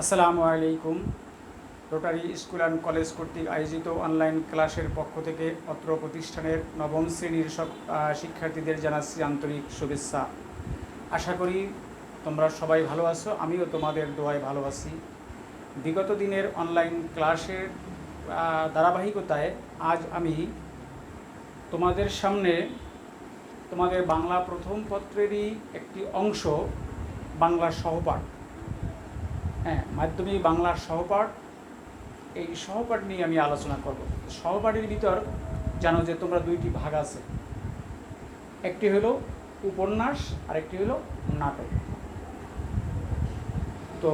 আসসালামু আলাইকুম। Rotary school and college কর্তৃক আয়োজিত অনলাইন ক্লাসের পক্ষ থেকে অত্র প্রতিষ্ঠানের নবম শ্রেণীর সব শিক্ষার্থীদের জানাচ্ছি আন্তরিক শুভেচ্ছা। আশা করি তোমরা সবাই ভালো আছো, আমিও তোমাদের দোয়ায় ভালো আছি। বিগত দিনের অনলাইন ক্লাসের ধারাবাহিকতায় আজ আমি তোমাদের সামনে তোমাদের বাংলা প্রথম পত্রেরই একটি অংশ, বাংলা সহপাঠ, মাধ্যমিক বাংলার সহপাঠ, এই সহপাঠ নিয়ে আমি আলোচনা করব। সহপাঠের ভিতর জানো যে তোমরা দুইটি ভাগ আছে, একটি হলো উপন্যাস আর একটি হলো নাটক। তো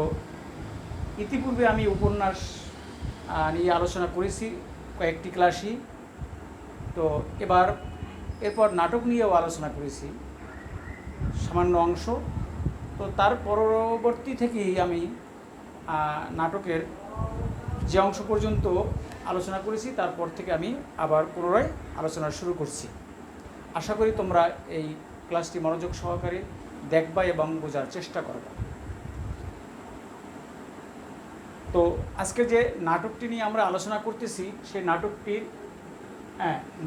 ইতিপূর্বে আমি উপন্যাস নিয়ে আলোচনা করেছি কয়েকটি ক্লাসই, তো এরপর নাটক নিয়েও আলোচনা করেছি সামান্য অংশ। তো তার পরবর্তী থেকেই আমি নাটকের যে অংশ পর্যন্ত আলোচনা করেছি তারপর থেকে আমি আবার পুনরায় আলোচনা শুরু করছি। আশা করি তোমরা এই ক্লাসটি মনোযোগ সহকারে দেখবা এবং বোঝার চেষ্টা করবা। তো আজকে যে নাটকটি নিয়ে আমরা আলোচনা করতেছি সেই নাটকটির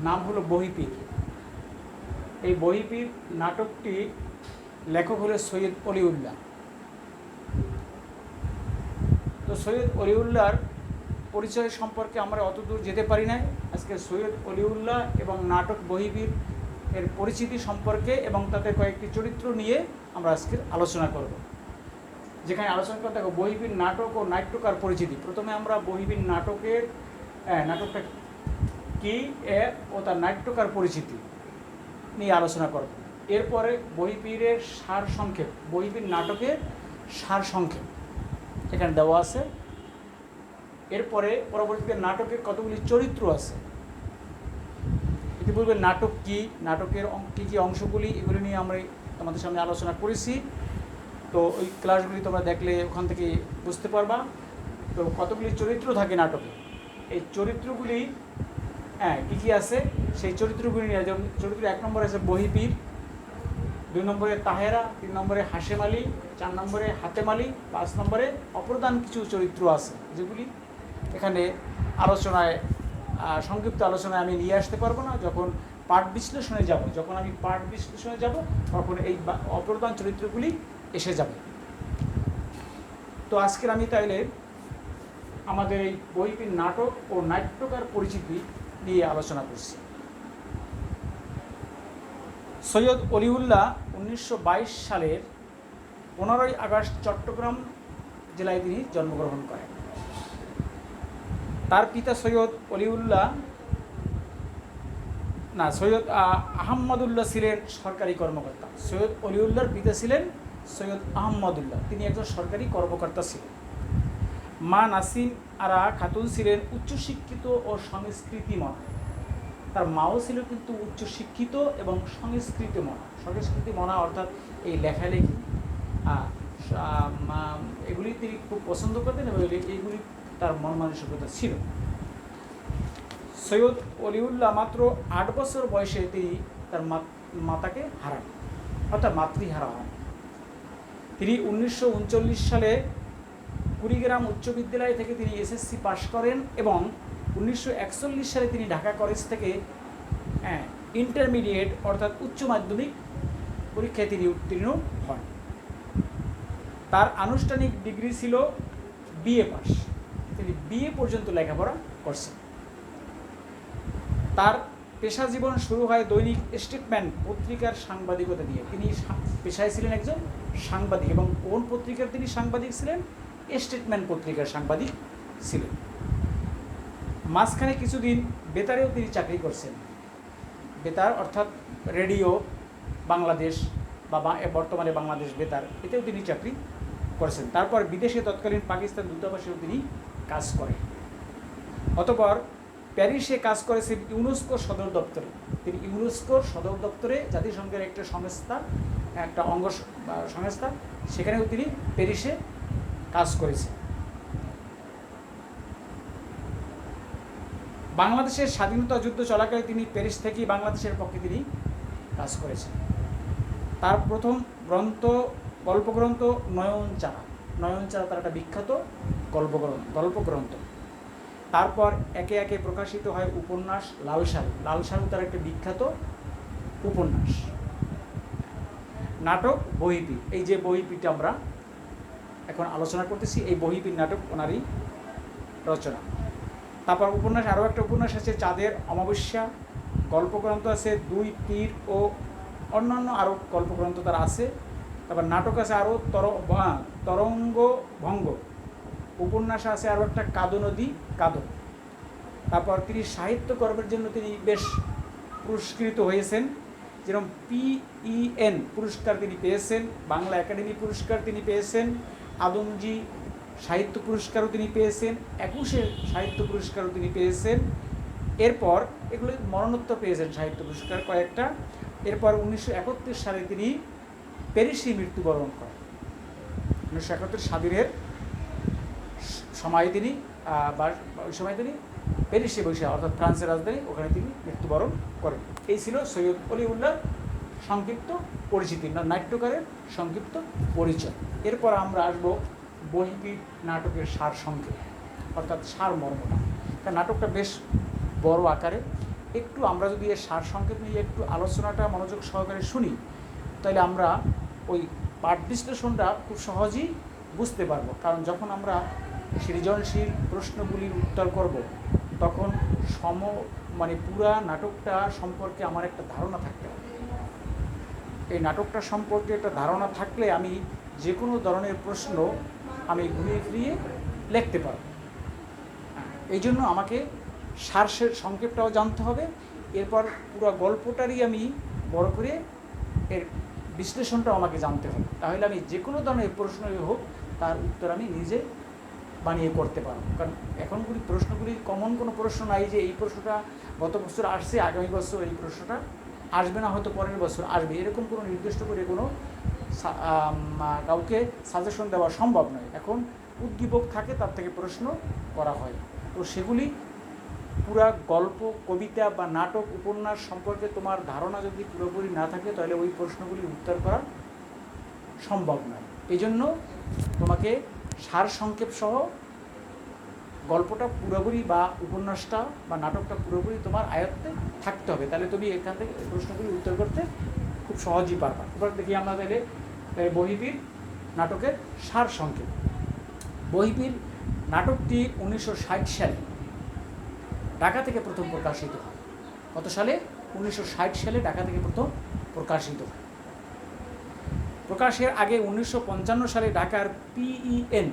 নাম হলো বহিপীর। এই বহিপীর নাটকটি লেখক হলো সৈয়দ অলিউল্লাহ। তো সৈয়দ অলিউল্লাহর পরিচয় সম্পর্কে আমরা অতদূর যেতে পারি না। আজকে সৈয়দ অলিউল্লাহ এবং নাটক বহিপীর এর পরিচিতি সম্পর্কে এবং তাদের কয়েকটি চরিত্র নিয়ে আমরা আজকে আলোচনা করব। যেখানে আলোচনা করতে হবে বহিপীর নাটক ও নাট্যকার পরিচিতি। প্রথমে আমরা বহিপীর নাটকটা কী ও তার নাট্যকার পরিচিতি নিয়ে আলোচনা করব। এরপরে বহিপীরের সারসংক্ষেপ, বহিপীর নাটকের সারসংক্ষেপ এখানে দেওয়া আছে। এরপরে পরবর্তীতে নাটকের কতগুলি চরিত্র আছে। ইতিপূর্বে নাটক কী, নাটকের কী কী অংশগুলি, এগুলি নিয়ে আমরা তোমাদের সামনে আলোচনা করেছি। তো ওই ক্লাসগুলি তোমরা দেখলে ওখান থেকে বুঝতে পারবা। তো কতগুলি চরিত্র থাকে নাটকে, এই চরিত্রগুলি কী কী আছে সেই চরিত্রগুলি নিয়ে, যেমন চরিত্র 1 নম্বরে আছে বহিপীর, 2 নম্বরে তাহেরা, 3 নম্বরে হাশেম আলী, 4 নম্বরে হাতেম আলী, 5 নম্বরে অপ্রধান কিছু চরিত্র আছে যেগুলি এখানে আলোচনায় সংক্ষিপ্ত আলোচনায় আমি নিয়ে আসতে পারবো না। যখন পাঠ বিশ্লেষণে যাব তখন এই অপ্রধান চরিত্রগুলি এসে যাবে। তো আজকের আমি তাইলে আমাদের এই বহিপীর নাটক ও নাট্যকার পরিচিতি নিয়ে আলোচনা করছি। সৈয়দ অলিউল্লাহ 1922 সালের 15ই আগস্ট চট্টগ্রাম জেলায় তিনি জন্মগ্রহণ করেন। তার পিতা সৈয়দ আহমদুল্লাহ ছিলেন সরকারি কর্মকর্তা। সৈয়দ অলিউল্লাহর পিতা ছিলেন সৈয়দ আহমদুল্লাহ, তিনি একজন সরকারি কর্মকর্তা ছিলেন। মা নাসিম আরা খাতুন ছিলেন উচ্চশিক্ষিত ও সংস্কৃতিমনা। তার মাও ছিল কিন্তু উচ্চশিক্ষিত এবং সংস্কৃতিমনা অর্থাৎ এই লেখালেখি এগুলি তিনি খুব পছন্দ করতেন এবং এইগুলি তার মন মানসিকতা ছিল। সৈয়দ অলিউল্লাহ মাত্র 8 বছর বয়সে তিনি তার মাতাকে হারান, অর্থাৎ মাতৃহারা হন। তিনি 1939 সালে কুড়িগ্রাম উচ্চ বিদ্যালয় থেকে তিনি এসএসসি পাশ করেন এবং 1941 সালে তিনি ঢাকা কলেজ থেকে ইন্টারমিডিয়েট অর্থাৎ উচ্চ মাধ্যমিক পরীক্ষায় তিনি উত্তীর্ণ হন। তার আনুষ্ঠানিক ডিগ্রি ছিল বিএ পাস, তিনি বিএ পর্যন্ত লেখাপড়া করছেন। তার পেশা জীবন শুরু হয় দৈনিক স্টেটমেন্ট পত্রিকার সাংবাদিকতা দিয়ে। তিনি পেশায় ছিলেন একজন সাংবাদিক এবং কোন পত্রিকার তিনি সাংবাদিক ছিলেন? স্টেটমেন্ট পত্রিকার সাংবাদিক ছিলেন। মাঝখানে কিছুদিন বেতারেও তিনি চাকরি করছেন। বেতার অর্থাৎ রেডিও বাংলাদেশ বা বর্তমানে বাংলাদেশ বেতার, এতেও তিনি চাকরি করেছেন। তারপর বিদেশে তৎকালীন পাকিস্তান দূতাবাসেও তিনি কাজ করেন। অতঃপর প্যারিসে কাজ করেছেন ইউনেস্কোর সদর দপ্তরে। তিনি ইউনেস্কোর সদর দপ্তরে, জাতিসংঘের একটা অঙ্গ সংস্থা, সেখানেও তিনি প্যারিসে কাজ করেছেন। বাংলাদেশের স্বাধীনতা যুদ্ধ চলাকালে তিনি প্যারিস থেকেই বাংলাদেশের পক্ষে তিনি কাজ করেছেন। তার প্রথম গল্পগ্রন্থ নয়নচারা, নয়নচাঁদ তার একটা বিখ্যাত গল্পগ্রন্থ। তারপর একে একে প্রকাশিত হয় উপন্যাস লাল সালু তার একটা বিখ্যাত উপন্যাস। নাটক বহিপীর, এই যে বহিপীরটা আমরা এখন আলোচনা করতেছি, এই বহিপীর নাটক ওনারই রচনা। তারপর উপন্যাস, আরও একটা উপন্যাস আছে চাঁদের অমাবস্যা, গল্পগ্রন্থ আছে দুই তীর ও অন্যান্য আরও গল্পগ্রন্থ তার আছে। তারপর নাটক আছে আরও তরঙ্গ ভঙ্গ, উপন্যাস আছে আরও একটা কাদো নদী কাদো। তারপর তিনি সাহিত্যকর্মের জন্য তিনি বেশ পুরস্কৃত হয়েছেন, যেরকম PEN পুরস্কার তিনি পেয়েছেন, বাংলা একাডেমি পুরস্কার তিনি পেয়েছেন, আদমজী সাহিত্য পুরস্কারও তিনি পেয়েছেন, 21 সাহিত্য পুরস্কারও তিনি পেয়েছেন। এরপর এগুলো মরণোত্তর পেয়েছেন সাহিত্য পুরস্কার কয়েকটা। এরপর 1971 সালে তিনি প্যারিসে মৃত্যুবরণ করেন। 1971 স্বাধীনের সময় তিনি ওই সময় তিনি প্যারিসে বসে, অর্থাৎ ফ্রান্সের রাজধানী, ওখানে তিনি মৃত্যুবরণ করেন। এই ছিল সৈয়দ অলিউল্লাহর সংক্ষিপ্ত পরিচিতি, নাট্যকারের সংক্ষিপ্ত পরিচয়। এরপর আমরা আসবো বহিপীর নাটকের সারসংক্ষেপ, অর্থাৎ সারমর্মটা। কারণ নাটকটা বেশ বড় আকারে, একটু আমরা যদি এর সারসংক্ষেপ নিয়ে একটু আলোচনাটা মনোযোগ সহকারে শুনি, তাহলে আমরা ওই পাঠ বিশ্লেষণটা খুব সহজেই বুঝতে পারবো। কারণ যখন আমরা সৃজনশীল প্রশ্নগুলির উত্তর করব, তখন পুরা নাটকটা সম্পর্কে আমার একটা ধারণা থাকতে হবে। এই নাটকটা সম্পর্কে একটা ধারণা থাকলে আমি যে কোনো ধরনের প্রশ্ন আমি ঘুরিয়ে ফিরিয়ে লিখতে পারব। এই জন্য আমাকে সারসের সংক্ষেপটাও জানতে হবে, এরপর পুরো গল্পটারই আমি বড় করে এর বিশ্লেষণটাও আমাকে জানতে হবে। তাহলে আমি যে কোনো ধরনের প্রশ্নই হোক তার উত্তর আমি নিজে বানিয়ে করতে পারব। কারণ এখনগুলি প্রশ্নগুলি কমন কোনো প্রশ্ন নাই যে এই প্রশ্নটা গত বছর আসছে, আগামী বছর এই প্রশ্নটা আসবে না, হয়তো পরের বছর আসবে, এরকম কোনো নির্দিষ্ট করে কোনো কাউকে সাজেশন দেওয়া সম্ভব নয়। এখন উদ্দীপক থাকে, তার থেকে প্রশ্ন করা হয়। তো সেগুলি পুরা গল্প, কবিতা বা নাটক, উপন্যাস সম্পর্কে তোমার ধারণা যদি পুরোপুরি না থাকে, তাহলে ওই প্রশ্নগুলি উত্তর করা সম্ভব নয়। এই জন্য তোমাকে সারসংক্ষেপ সহ গল্পটা পুরোপুরি বা উপন্যাসটা বা নাটকটা পুরোপুরি তোমার আয়ত্তে থাকতে হবে, তাহলে তুমি এখান থেকে প্রশ্নগুলি উত্তর করতে খুব সহজেই পারবা। এবার দেখি আমরা তাহলে বহিপীর নাটকের সারসংক্ষেপ। বহিপীর নাটকটি 1960 সালে ঢাকা থেকে প্রথম প্রকাশিত হয়। কত সালে? 1960 সালে ঢাকা থেকে প্রথম প্রকাশিত হয়। প্রকাশের আগে 1955 সালে ঢাকার PEN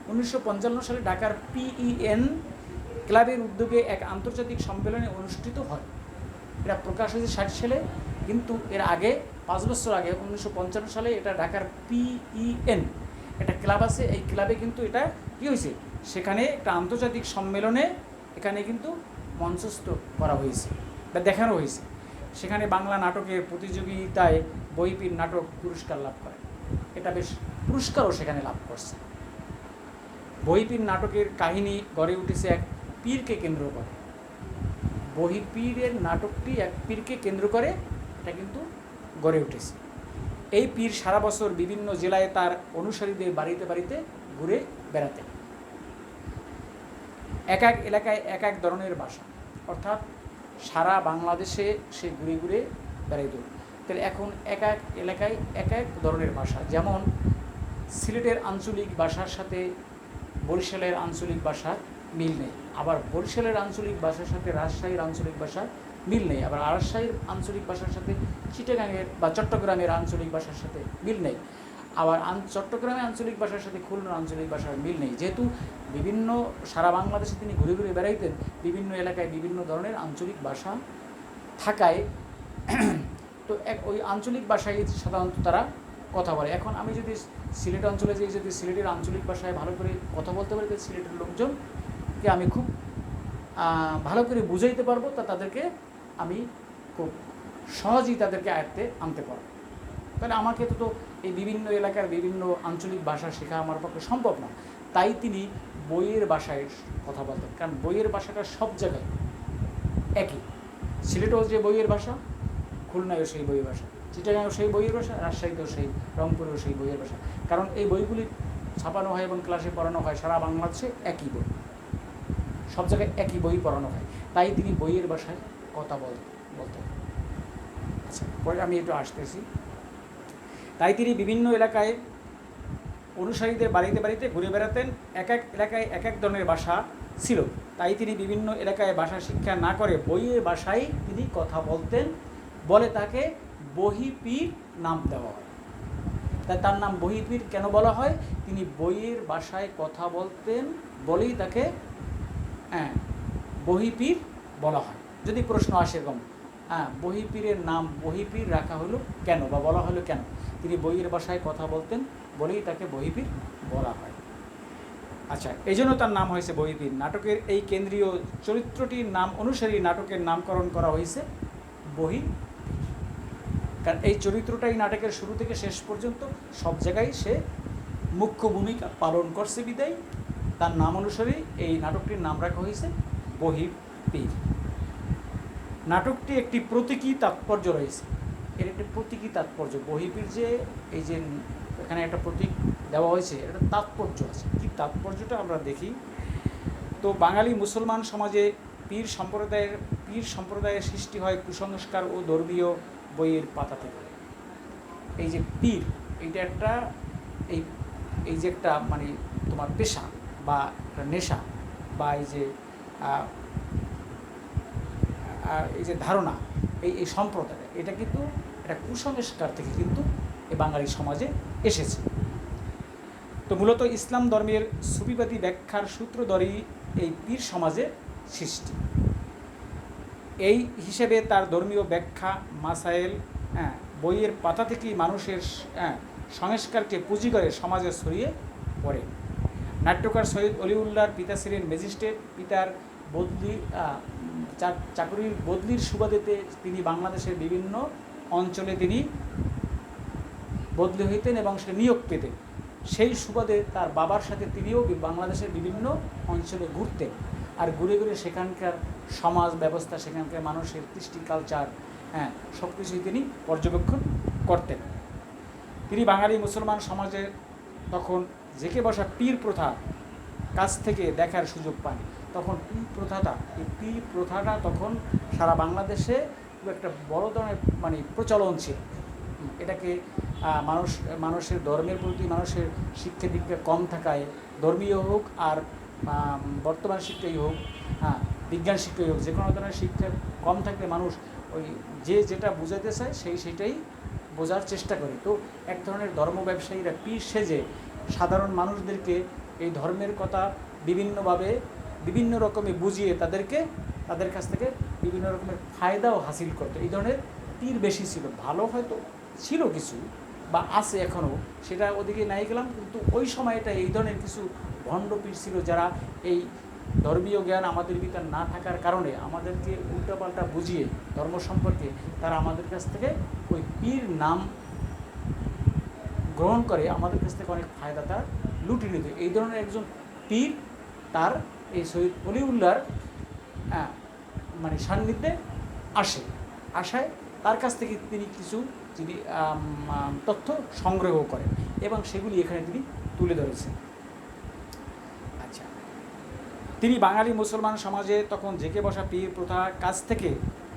1955 সালে ঢাকার PEN ক্লাবের উদ্যোগে এক আন্তর্জাতিক সম্মেলনে অনুষ্ঠিত হয়। এটা প্রকাশ হয়েছে 60 সালে, কিন্তু এর আগে 5 বছর আগে 1955 সালে এটা ঢাকার PEN একটা ক্লাব আছে, এই ক্লাবে কিন্তু এটা কী হয়েছে, সেখানে একটা আন্তর্জাতিক সম্মেলনে এখানে কিন্তু মঞ্চস্থ করা হয়েছে বা দেখানো হয়েছে। সেখানে বাংলা নাটকের প্রতিযোগিতায় বহিপীর নাটক পুরস্কার লাভ করে। এটা বেশ পুরস্কারও সেখানে লাভ করছে। বহিপীর নাটকের কাহিনী গড়ে উঠেছে এক পীরকে কেন্দ্র করে। বহিপীরের নাটকটি এক পীরকে কেন্দ্র করে এটা কিন্তু গড়ে উঠেছে। এই পীর সারা বছর বিভিন্ন জেলায় তার অনুসারীদের বাড়িতে বাড়িতে ঘুরে বেড়াতেন। এক এক এলাকায় এক এক ধরনের ভাষা, অর্থাৎ সারা বাংলাদেশে সে ঘুরে ঘুরে বেড়াইত। তাহলে এখন এক এক এলাকায় এক এক ধরনের ভাষা, যেমন সিলেটের আঞ্চলিক ভাষার সাথে বরিশালের আঞ্চলিক ভাষার মিল নেই, আবার বরিশালের আঞ্চলিক ভাষার সাথে রাজশাহীর আঞ্চলিক ভাষার মিল নেই, আবার রাজশাহীর আঞ্চলিক ভাষার সাথে চিটাগাংয়ের বা চট্টগ্রামের আঞ্চলিক ভাষার সাথে মিল নেই, আবার চট্টগ্রামের আঞ্চলিক ভাষার সাথে খুলনার আঞ্চলিক ভাষার মিল নেই। যেহেতু বিভিন্ন সারা বাংলাদেশে তিনি ঘুরে ঘুরে বেড়াইতেন, বিভিন্ন এলাকায় বিভিন্ন ধরনের আঞ্চলিক ভাষা থাকায় তো ওই আঞ্চলিক ভাষায় সাধারণত তারা কথা বলে। এখন আমি যদি সিলেট অঞ্চলে যাই, যদি সিলেটের আঞ্চলিক ভাষায় ভালো করে কথা বলতে পারি, তাহলে সিলেটের লোকজনকে আমি খুব ভালো করে বুঝাইতে পারবো, তাদেরকে আমি খুব সহজেই তাদেরকে আয়ত্তে আনতে পারবো। তাহলে আমাকে তো এই বিভিন্ন এলাকার বিভিন্ন আঞ্চলিক ভাষা শেখা আমার পক্ষে সম্ভব না। তাই তিনি বইয়ের ভাষায় কথা বলতেন, কারণ বইয়ের ভাষাটা সব জায়গায় একই। সিলেটেও যে বইয়ের ভাষা, খুলনায়ও সেই বইয়ের ভাষা, চিটাগাঁও সেই বইয়ের ভাষা, রাজশাহীতেও সেই, রংপুরেও সেই বইয়ের ভাষা। কারণ এই বইগুলি ছাপানো হয় এবং ক্লাসে পড়ানো হয় সারা বাংলাদেশে একই বই, সব জায়গায় একই বই পড়ানো হয়, তাই তিনি বইয়ের ভাষায় কথা বলতেন। আচ্ছা, পরে আমি একটু আসতেছি। তাই তিনি বিভিন্ন এলাকায় অনুসারীদের বাড়িতে বাড়িতে ঘুরে বেড়াতেন। এক এক এলাকায় এক এক ধরনের ভাষা ছিল, তাই তিনি বিভিন্ন এলাকায় ভাষা শিক্ষা না করে বইয়ের ভাষায় তিনি কথা বলতেন বলে তাকে বহিপীর নাম দেওয়া হয়। তাই তার নাম বহিপীর কেন বলা হয়? তিনি বইয়ের ভাষায় কথা বলতেন বলেই তাকে বহিপীর বলা হয়। যদি প্রশ্ন আসে এরকম, বহিপীরের নাম বহিপীর রাখা হলো কেন বা বলা হলো কেন? তিনি বইয়ের ভাষায় কথা বলতেন বলেই তাকে বহিপীর বলা হয়। আচ্ছা, এই জন্য তার নাম হয়েছে বহিপীর। নাটকের এই কেন্দ্রীয় চরিত্রটির নাম অনুসারে নাটকের নামকরণ করা হয়েছে বহিপীর, কারণ এই চরিত্রটাই নাটকের শুরু থেকে শেষ পর্যন্ত সব জায়গায় সে মুখ্য ভূমিকা পালন করছে বিদায় তার নাম অনুসারে এই নাটকটির নাম রাখা হয়েছে বহিপীর। নাটকটি একটি প্রতীকী তাৎপর্য রয়েছে, এর একটি প্রতীকী তাৎপর্য। বহিপীর যে এই যে এখানে একটা প্রতীক দেওয়া হয়েছে, একটা তাৎপর্য আছে। কি তাৎপর্যটা আমরা দেখি। তো বাঙালি মুসলমান সমাজে পীর সম্প্রদায়ের সৃষ্টি হয় কুসংস্কার ও ধর্মীয় বইয়ের পাতা থেকে। এই যে পীর, এইটা একটা এই যে একটা মানে তোমার পেশা বা একটা নেশা বা এই যে ধারণা, এই সম্প্রদায়, এটা কিন্তু একটা কুসংস্কার থেকে কিন্তু এই বাঙালি সমাজে এসেছে। তো মূলত ইসলাম ধর্মের সুফিবাদী ব্যাখ্যার সূত্র ধরেই এই পীর সমাজের সৃষ্টি। এই হিসেবে তার ধর্মীয় ব্যাখ্যা মাসাইল বইয়ের পাতা থেকেই মানুষের সংস্কারকে পুঁজি করে সমাজে ছড়িয়ে পড়ে। নাট্যকার সৈয়দ অলিউল্লাহর পিতা ছিলেন ম্যাজিস্ট্রেট। পিতার চাকরির বদলির সুবাদেতে তিনি বাংলাদেশের বিভিন্ন অঞ্চলে তিনি বদলি হইতেন এবং সে নিয়োগ পেতেন। সেই সুবাদে তার বাবার সাথে তিনিও বাংলাদেশের বিভিন্ন অঞ্চলে ঘুরতেন, আর ঘুরে ঘুরে সেখানকার সমাজ ব্যবস্থা, সেখানকার মানুষের কৃষ্টি কালচার সব কিছুই তিনি পর্যবেক্ষণ করতেন। তিনি বাঙালি মুসলমান সমাজের তখন জেকে বসা পীর প্রথা কাছ থেকে দেখার সুযোগ পান। তখন পীর প্রথাটা তখন সারা বাংলাদেশে খুব একটা বড় ধরনের মানে প্রচলন ছিল। এটাকে মানুষের ধর্মের প্রতি মানুষের শিক্ষা দীক্ষা কম থাকায়, ধর্মীয় হোক আর বর্তমান শিক্ষাই হোক, বিজ্ঞান শিক্ষাই হোক, যে কোনো ধরনের শিক্ষা কম থাকলে মানুষ ওই যেটা বোঝাতে চায় সেইটাই বোঝার চেষ্টা করে। তো এক ধরনের ধর্ম ব্যবসায়ীরা পীর সেজে সাধারণ মানুষদেরকে এই ধর্মের কথা বিভিন্নভাবে বিভিন্ন রকমে বুঝিয়ে তাদের কাছ থেকে বিভিন্ন রকমের ফায়দাও হাসিল করতো। এই ধরনের পীর বেশি ছিল। ভালো হয়তো ছিল কিছু বা আছে এখনও, সেটা ওদিকে নাই গেলাম, কিন্তু ওই সময়টা এই ধরনের কিছু ভণ্ড পীর ছিল যারা এই ধর্মীয় জ্ঞান আমাদের ভিতর না থাকার কারণে আমাদেরকে উল্টাপাল্টা বুঝিয়ে ধর্ম সম্পর্কে তারা আমাদের কাছ থেকে ওই পীর নাম গ্রহণ করে আমাদের কাছ থেকে অনেক ফায়দা তারা লুটে নিত। এই ধরনের একজন পীর তার এই সৈয়দ অলিউল্লাহর মানে সান্নিধ্যে আসায় তার কাছ থেকে তিনি কিছু তথ্য সংগ্রহ করেন এবং সেগুলি এখানে তিনি তুলে ধরেছেন। আচ্ছা, তিনি বাঙালি মুসলমান সমাজে তখন জেকে বসা পীর প্রথা কাছ থেকে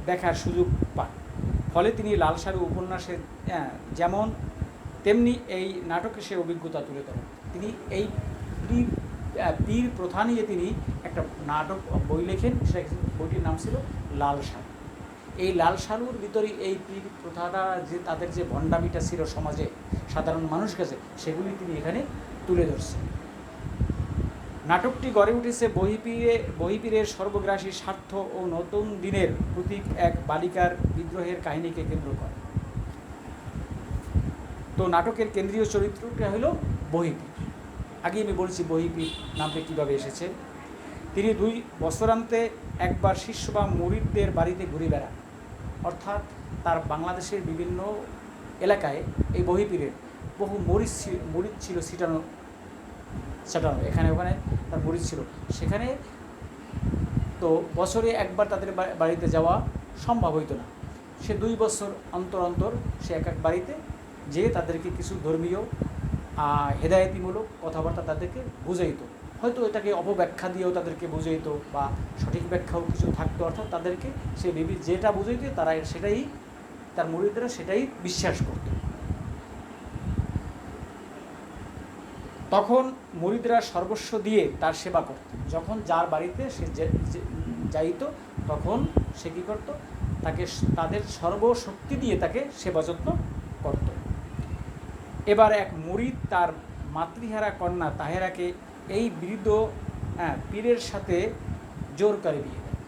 দেখার সুযোগ পান। ফলে তিনি লালসারু উপন্যাসে যেমন তেমনি এই নাটকে সে অভিজ্ঞতা তুলে ধরেন। তিনি এই পীর প্রথা নিয়ে তিনি একটা নাটক বই লেখেন, বইটির নাম ছিল লালসারু। এই লালসারুর ভিতরে এই পীর প্রথাটা যে তাদের যে ভণ্ডামিটা ছিল সমাজে সাধারণ মানুষের কাছে, সেগুলি তিনি এখানে তুলে ধরছেন। নাটকটি গড়ে উঠেছে বহিপীরের সর্বগ্রাসী স্বার্থ ও নতুন দিনের প্রতীক এক বালিকার বিদ্রোহের কাহিনীকে কেন্দ্র করে। তো নাটকের কেন্দ্রীয় চরিত্রটা হলো বহিপীর। আগে আমি বলছি বহিপীর নামটি কীভাবে এসেছে। তিনি 2 বছরান্তে একবার শিষ্য বা মুরিদদের বাড়িতে ঘুরে বেড়ান, অর্থাৎ তার বাংলাদেশের বিভিন্ন এলাকায় এই বহিপীরের বহু মুরিদ ছিল ছিটানো, এখানে ওখানে তার মুরিদ ছিল। সেখানে তো বছরে একবার তাদের বাড়িতে যাওয়া সম্ভব হইতো না। সে 2 বছর অন্তর অন্তর সে এক বাড়িতে যেয়ে তাদেরকে কিছু ধর্মীয় হেদায়েতিমূলক কথাবার্তা তাদেরকে বুঝাইতো। হয়তো এটাকে অপব্যাখ্যা দিয়েও তাদেরকে বুঝাইতো বা সঠিক ব্যাখ্যাও কিছু থাকতো, অর্থাৎ তাদেরকে সে যেটা বুঝাইতো তারা সেটাই, তার মুরিদরা সেটাই বিশ্বাস করত। তখন মুরিদরা সর্বস্ব দিয়ে তার সেবা করত। যখন যার বাড়িতে সে যাইত তখন সে কী করত, তাকে তাদের সর্বশক্তি দিয়ে তাকে সেবা যত্ন করত। এবার এক মুরিদ তার মাতৃহারা কন্যা তাহেরাকে এই বৃদ্ধ পীরের সাথে জোর করে বিয়ে দেয়।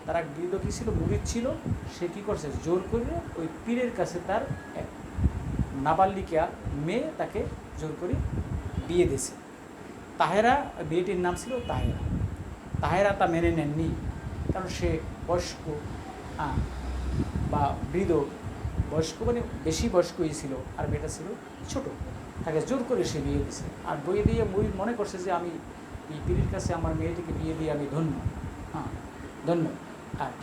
তার এক বৃদ্ধ কী ছিল, মুরিদ ছিল, সে কী করছে, জোর করে ওই পীরের কাছে তার এক নাবালিকা মেয়ে তাকে জোর করে বিয়ে দিয়েছে। তাহেরা, মেয়েটির নাম ছিল তাহেরা। তাহেরা তা মেনে নেননি, কারণ সে বয়স্ক বা বৃদ্ধ, বয়স্ক মানে বেশি বয়স্কই ছিল, আর মেয়েটা ছিল ছোট। তাকে জোর করে সে বিয়ে দিয়েছে। আর বইয়ে দিয়ে মুরিদ মনে করছে যে আমি এই পীরের কাছে আমার মেয়েটিকে বিয়ে দিয়ে আমি ধন্য, ধন্য।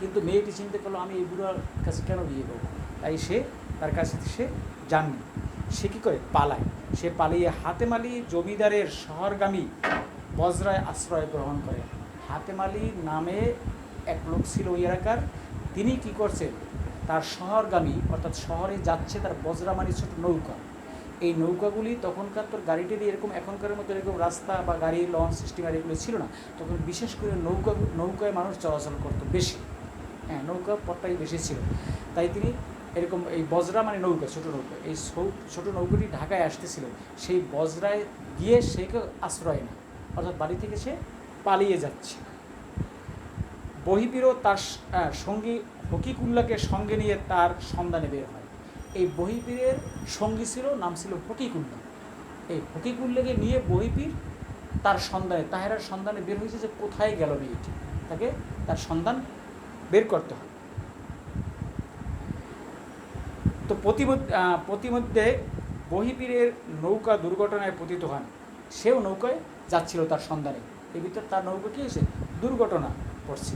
কিন্তু মেয়েটি চিন্তা করলো আমি এই বুড়ার কাছে কেন বিয়ে করবো, তাই সে তার কাছে সে যাননি। সে কী করে, পালায়। সে পালিয়ে হাতেম আলী জমিদারের শহরগামী বজরায় আশ্রয় গ্রহণ করে। হাতেম আলী নামে এক লোক ছিল ওই এলাকার, তিনি কী করছে, তার শহরগামী অর্থাৎ শহরে যাচ্ছে তার বজরা মানে ছোটো নৌকা। এই নৌকাগুলি তখনকার তোর গাড়িটি দিয়ে এরকম এখনকার মতো এরকম রাস্তা বা গাড়ি, লঞ্চ, স্টিমার এগুলো ছিল না। তখন বিশেষ করে নৌকায় মানুষ চলাচল করতো বেশি, নৌকা পথটাই বেশি ছিল। তাই তিনি এরকম এই বজরা মানে নৌকা, ছোটো নৌকা, এই ছোটো নৌকাটি ঢাকায় আসতেছিল, সেই বজরায় গিয়ে সে আশ্রয় নেয়, অর্থাৎ বাড়ি থেকে সে পালিয়ে যাচ্ছে। বহিপীরও তার সঙ্গী হকিকুল্লাহকে সঙ্গে নিয়ে তার সন্ধানে বের হয়। এই বহিপীরের সঙ্গী ছিল, নাম ছিল হকিকুল্লাহ। এই হকিকুল্লাহকে নিয়ে বহিপীর তার সন্ধানে, তাহেরার সন্ধানে বের হয়েছে যে কোথায় গেল মেয়েটি, তাকে তার সন্ধান বের করতে হয়। তো প্রতিমধ্যে বহিপীরের নৌকা দুর্ঘটনায় পতিত হন। সেও নৌকায় যাচ্ছিল তার সন্ধানে, এর ভিতর তার নৌকা কী হয়েছে, দুর্ঘটনা পড়ছে,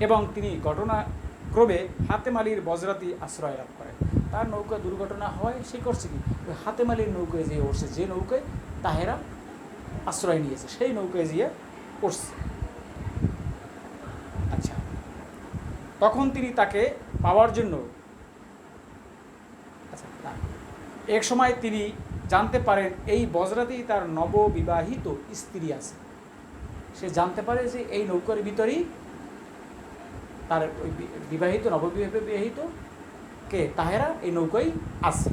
এবং তিনি ঘটনাক্রমে হাতেম আলীর বজরাতি আশ্রয় লাভ করেন। তার নৌকা দুর্ঘটনা হয়, সে করছে কি, ওই হাতেম আলীর নৌকায় যেয়ে উঠছে, যে নৌকায় তাহেরা আশ্রয় নিয়েছে সেই নৌকায় যেয়ে উঠছে। আচ্ছা, তখন তিনি তাকে পাওয়ার জন্য, এক সময় তিনি জানতে পারেন এই বজরাতেই তার নববিবাহিত স্ত্রী আছে। সে জানতে পারে যে এই নৌকার ভিতরেই তার ওই বিবাহিত, নববিবাহিত কে তাহেরা এই নৌকায় আছে।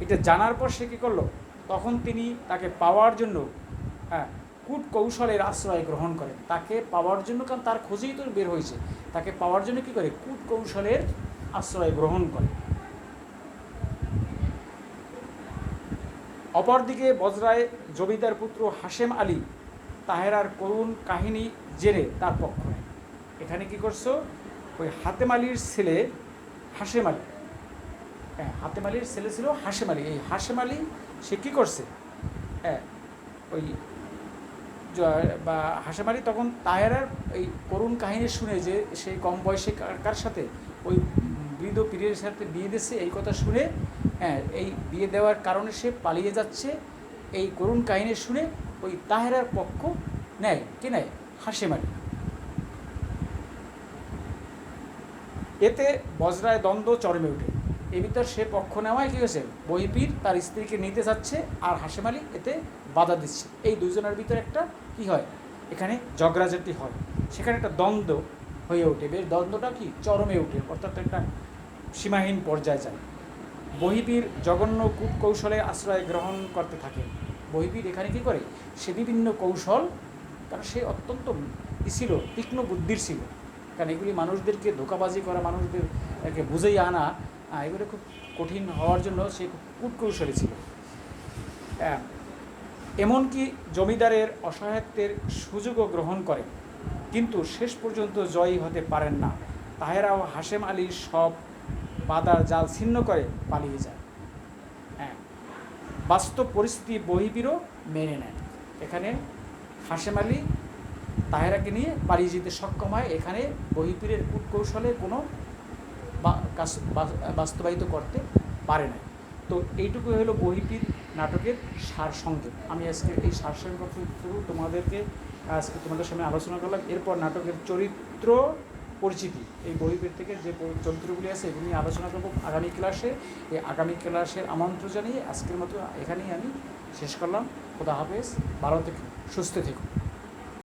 এটা জানার পর সে কী করলো, তখন তিনি তাকে পাওয়ার জন্য কূট কৌশলের আশ্রয় গ্রহণ করেন। তাকে পাওয়ার জন্য, কারণ তার খোঁজেই তো বের হয়েছে, তাকে পাওয়ার জন্য কী করে, কূট কৌশলের আশ্রয় গ্রহণ করে। অপরদিকে বজরায় জমিদার পুত্র হাশেম আলী তাহেরার করুণ কাহিনী জেনে তার পক্ষ নেয়। এখানে কী করছো, ওই হাতেম আলীর ছেলে হাশেম আলী, হাতেম আলীর ছেলে ছিল হাশেম আলী। এই হাশেম আলী সে কী করছে, ওই বা হাশেম আলী তখন তাহেরার এই করুণ কাহিনী শুনে, যে সেই কম বয়সে কার সাথে, ওই বৃদ্ধ পীরের সাথে বিয়ে দিচ্ছে, এই কথা শুনে এই বিয়ে দেওয়ার কারণে সে পালিয়ে যাচ্ছে, এই করুণ কাহিনী শুনে ওই তাহেরার পক্ষ নেয়। কি নেয়, হাশেম আলী। এতে বজরায় দ্বন্দ্ব চরমে ওঠে। এর ভিতর সে পক্ষ নেওয়ায় কী হয়েছে, বহিপীর তার স্ত্রীকে নিতে যাচ্ছে আর হাশেম আলী এতে বাধা দিচ্ছে। এই দুজনের ভিতরে একটা কি হয়, এখানে ঝগড়াঝাটি হয়, সেখানে একটা দ্বন্দ্ব হয়ে ওঠে। বেশ দ্বন্দ্বটা কি চরমে ওঠে, অর্থাৎ একটা সীমাহীন পর্যায়ে যায়। বহিপীর জঘন্য কূটকৌশলে আশ্রয় গ্রহণ করতে থাকে। বহিপীর এখানে কী করে, সে বিভিন্ন কৌশল, কারণ সে অত্যন্ত ছিল, তীক্ষ্ণ বুদ্ধির ছিল, কারণ এগুলি মানুষদেরকে ধোঁকাবাজি করা, মানুষদেরকে বুঝেই আনা, এগুলো খুব কঠিন হওয়ার জন্য সে খুব কূটকৌশলী ছিল। এমনকি জমিদারের অসহায়ত্বের সুযোগও গ্রহণ করে, কিন্তু শেষ পর্যন্ত জয়ী হতে পারেন না। তাহেরা ও হাশেম আলী সব বাধার জাল ছিন্ন করে পালিয়ে যায়। বাস্তব পরিস্থিতি বহিপীরও মেনে নেন। এখানে হাশেম আলী তাহেরাকে নিয়ে পালিয়ে যেতে সক্ষম হয়। এখানে বহিপীরের কূটকৌশলে কোনো বাস্তবায়িত করতে পারে না। তো এইটুকু হলো বহির্বিদ নাটকের সারসংক্ষেপ। আমি আজকে এই সারসংক্ষেপ তোমাদেরকে আজকে তোমাদের সামনে আলোচনা করলাম। এরপর নাটকের চরিত্র পরিচিতি, এই বহির্বিদ থেকে যে চরিত্রগুলি আছে এগুলি নিয়ে আলোচনা করব আগামী ক্লাসে। এই আগামী ক্লাসের আমন্ত্রণ জানিয়ে আজকের মতো এখানেই আমি শেষ করলাম। খোদা হাফেজ, ভালো থেকো, সুস্থ থেকো।